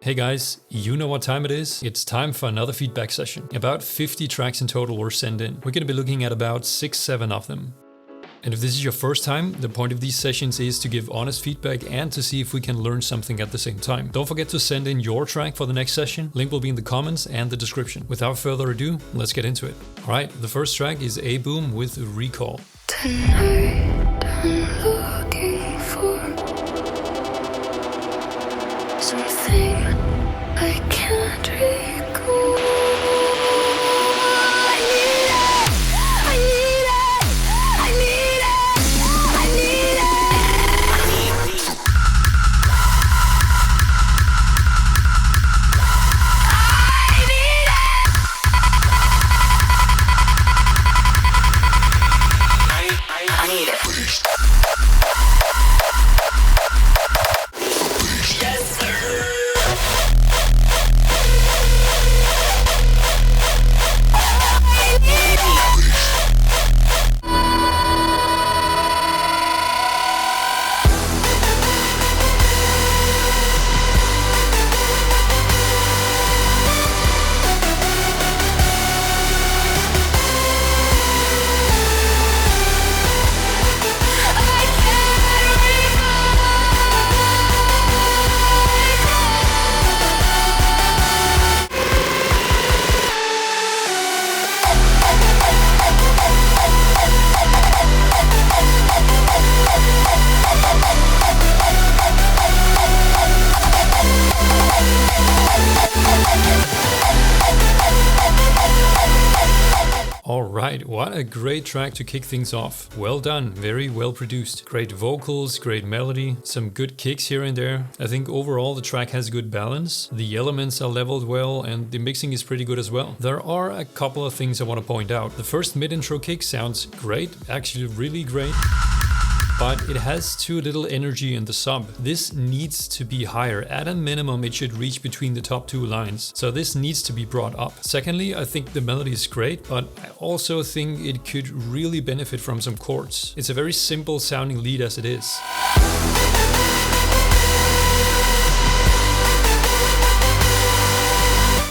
Hey guys, you know what time it is? It's time for another feedback session. About 50 tracks in total were sent in. We're going to be looking at about 6-7 of them. And if this is your first time, the point of these sessions is to give honest feedback and to see if we can learn something at the same time. Don't forget to send in your track for the next session. Link will be in the comments and the description. Without further ado, let's get into it. Alright, the first track is AAABOOM with Recall. Tonight I'm looking for something I can't recall. I need it, I need it, I need it, I need it. I need it. Yes, sir. Alright, what a great track to kick things off. Well done, very well produced. Great vocals, great melody, some good kicks here and there. I think overall the track has good balance. The elements are leveled well and the mixing is pretty good as well. There are a couple of things I want to point out. The first mid-intro kick sounds great, actually really great. But it has too little energy in the sub. This needs to be higher. At a minimum, it should reach between the top two lines. So this needs to be brought up. Secondly, I think the melody is great, but I also think it could really benefit from some chords. It's a very simple sounding lead as it is.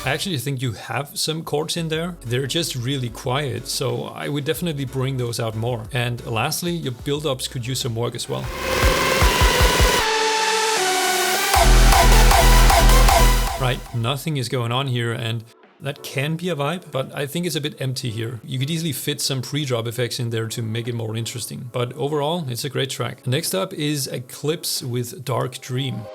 I actually think you have some chords in there. They're just really quiet, so I would definitely bring those out more. And lastly, your build-ups could use some work as well. Right, nothing is going on here, and that can be a vibe, but I think it's a bit empty here. You could easily fit some pre-drop effects in there to make it more interesting. But overall, it's a great track. Next up is Aclipz with Dark Dream.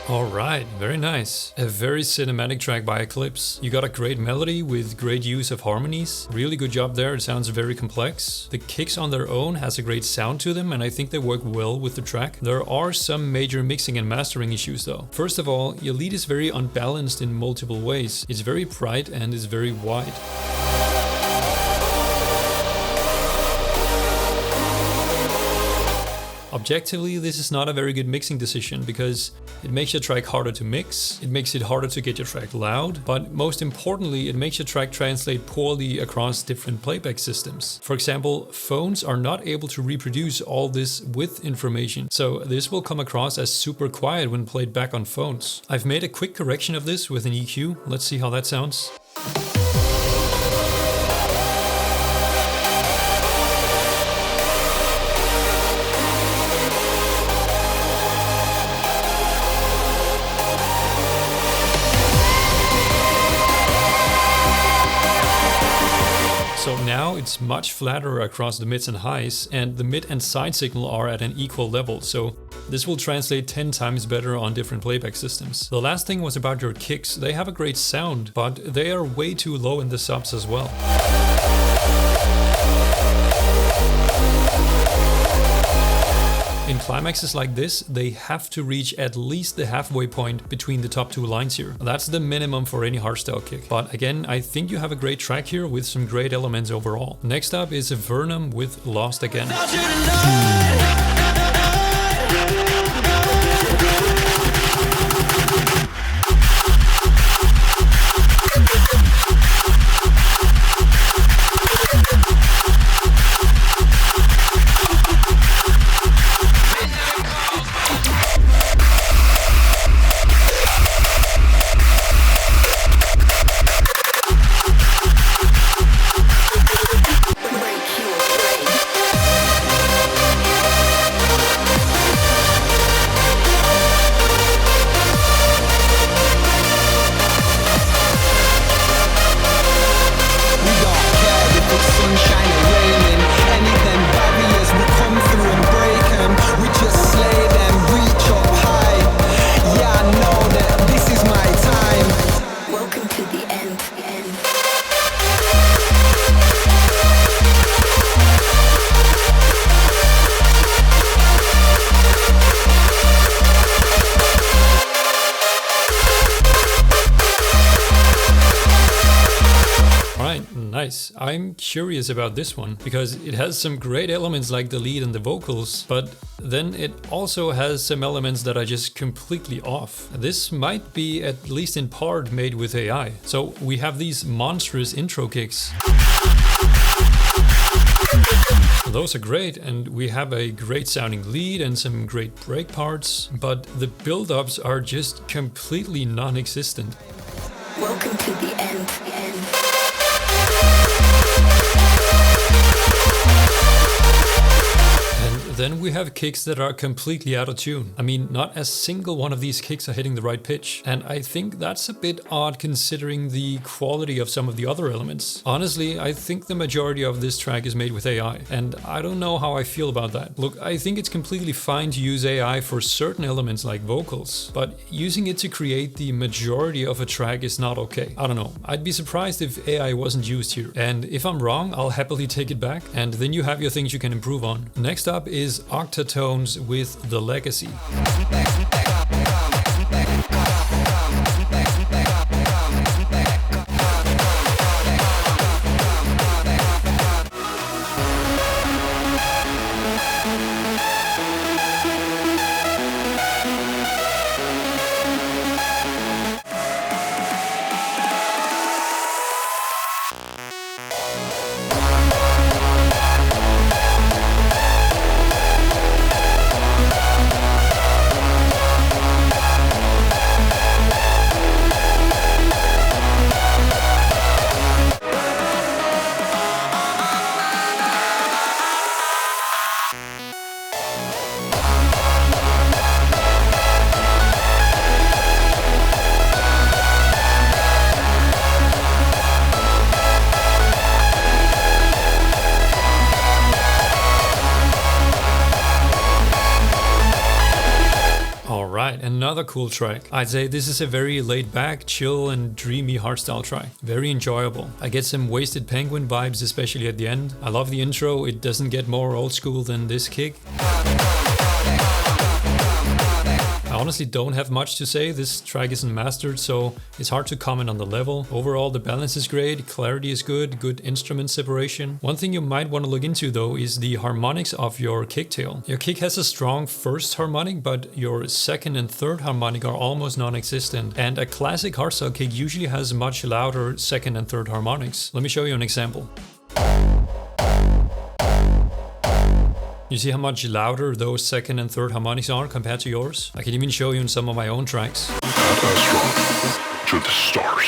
Alright, very nice. A very cinematic track by Aclipz. You got a great melody with great use of harmonies. Really good job there, it sounds very complex. The kicks on their own has a great sound to them and I think they work well with the track. There are some major mixing and mastering issues though. First of all, your lead is very unbalanced in multiple ways. It's very bright and is very wide. Objectively, this is not a very good mixing decision because it makes your track harder to mix, it makes it harder to get your track loud, but most importantly, it makes your track translate poorly across different playback systems. For example, phones are not able to reproduce all this width information, so this will come across as super quiet when played back on phones. I've made a quick correction of this with an EQ, let's see how that sounds. it's much flatter across the mids and highs, and the mid and side signal are at an equal level, so this will translate 10 times better on different playback systems. The last thing was about your kicks. They have a great sound, but they are way too low in the subs as well. In climaxes like this, they have to reach at least the halfway point between the top two lines here. That's the minimum for any hardstyle kick. But again, I think you have a great track here with some great elements overall. Next up is Evernum with Lost Again. Nice. I'm curious about this one because it has some great elements like the lead and the vocals, but then it also has some elements that are just completely off. This might be, at least in part, made with AI. So we have these monstrous intro kicks. Those are great, and we have a great sounding lead and some great break parts, but the build-ups are just completely non-existent. Welcome to the end. Then we have kicks that are completely out of tune. I mean, not a single one of these kicks are hitting the right pitch. And I think that's a bit odd considering the quality of some of the other elements. Honestly, I think the majority of this track is made with AI. And I don't know how I feel about that. Look, I think it's completely fine to use AI for certain elements like vocals, but using it to create the majority of a track is not okay. I don't know. I'd be surprised if AI wasn't used here. And if I'm wrong, I'll happily take it back. And then you have your things you can improve on. Next up is Octatonez with The Legacy. Another cool track. I'd say this is a very laid back, chill and dreamy hardstyle track. Very enjoyable. I get some Wasted Penguin vibes, especially at the end. I love the intro. It doesn't get more old school than this kick. I honestly don't have much to say. This track isn't mastered, so it's hard to comment on the level. Overall, the balance is great, clarity is good instrument separation. One thing you might want to look into though is the harmonics of your kicktail. Your kick has a strong first harmonic, but your second and third harmonic are almost non-existent. And a classic hardstyle kick usually has much louder second and third harmonics. Let me show you an example. You see how much louder those second and third harmonics are compared to yours? I can even show you in some of my own tracks. To the stars.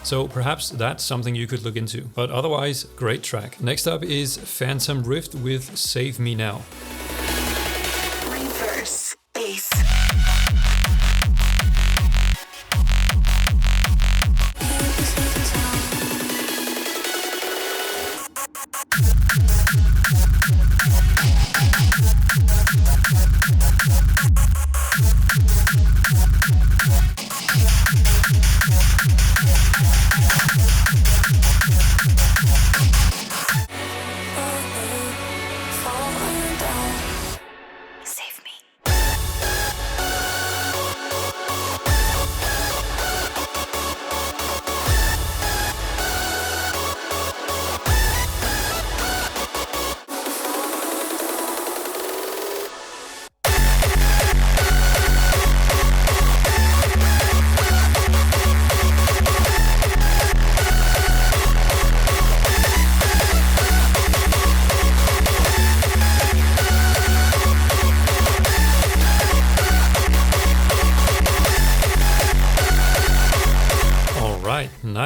So perhaps that's something you could look into. But otherwise, great track. Next up is Phantom Rift with Save Me Now. Reverse bass.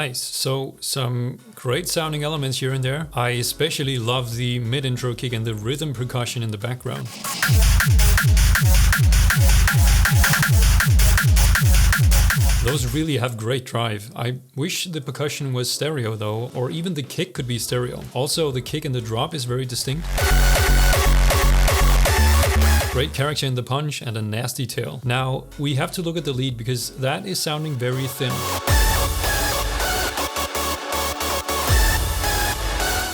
Nice. So some great sounding elements here and there. I especially love the mid-intro kick and the rhythm percussion in the background. Those really have great drive. I wish the percussion was stereo though, or even the kick could be stereo. Also, the kick and the drop is very distinct. Great character in the punch and a nasty tail. Now, we have to look at the lead because that is sounding very thin.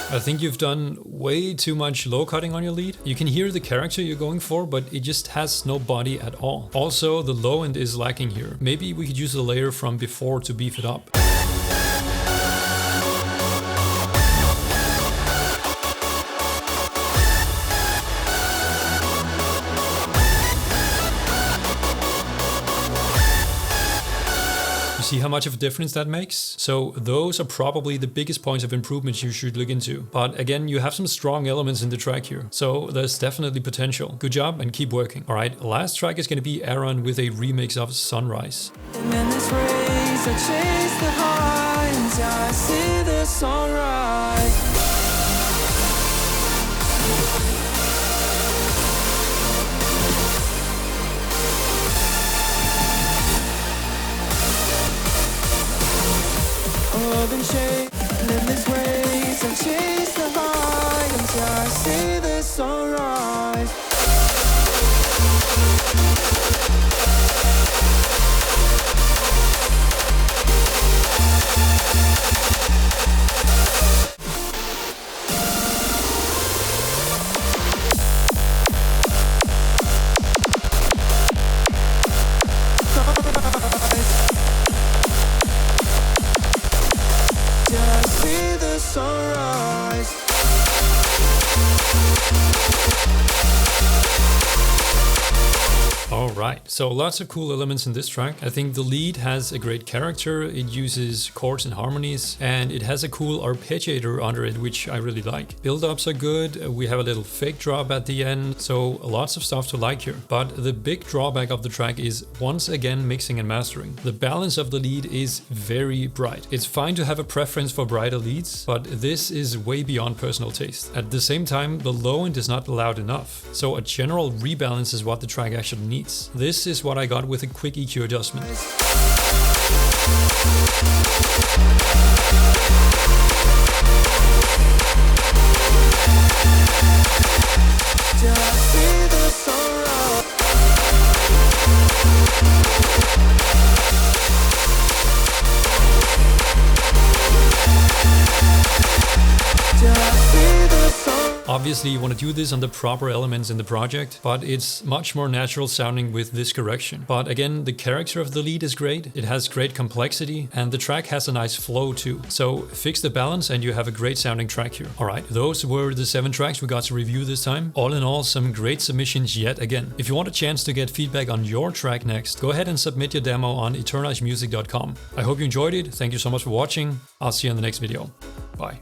I think you've done way too much low cutting on your lead. You can hear the character you're going for, but it just has no body at all. Also, the low end is lacking here. Maybe we could use a layer from before to beef it up. See how much of a difference that makes? So those are probably the biggest points of improvement you should look into. But again, you have some strong elements in the track here. So there's definitely potential. Good job and keep working. All right, last track is going to be Aeron with a remix of Sunrise. And in this race, I chase the highs, I see the sunrise. Love and shade, and in this race I chase the high until I see the sunrise. Alright, so lots of cool elements in this track. I think the lead has a great character, it uses chords and harmonies, and it has a cool arpeggiator under it, which I really like. Build-ups are good, we have a little fake drop at the end, so lots of stuff to like here. But the big drawback of the track is, once again, mixing and mastering. The balance of the lead is very bright. It's fine to have a preference for brighter leads, but this is way beyond personal taste. At the same time, the low end is not loud enough, so a general rebalance is what the track actually needs. This is what I got with a quick EQ adjustment. Just see the sunrise. Just see the sunrise. Obviously, you want to do this on the proper elements in the project, but it's much more natural sounding with this correction. But again, the character of the lead is great, it has great complexity, and the track has a nice flow too. So fix the balance and you have a great sounding track here. Alright, those were the 7 tracks we got to review this time. All in all, some great submissions yet again. If you want a chance to get feedback on your track next, go ahead and submit your demo on eternizemusic.com. I hope you enjoyed it, thank you so much for watching, I'll see you in the next video. Bye.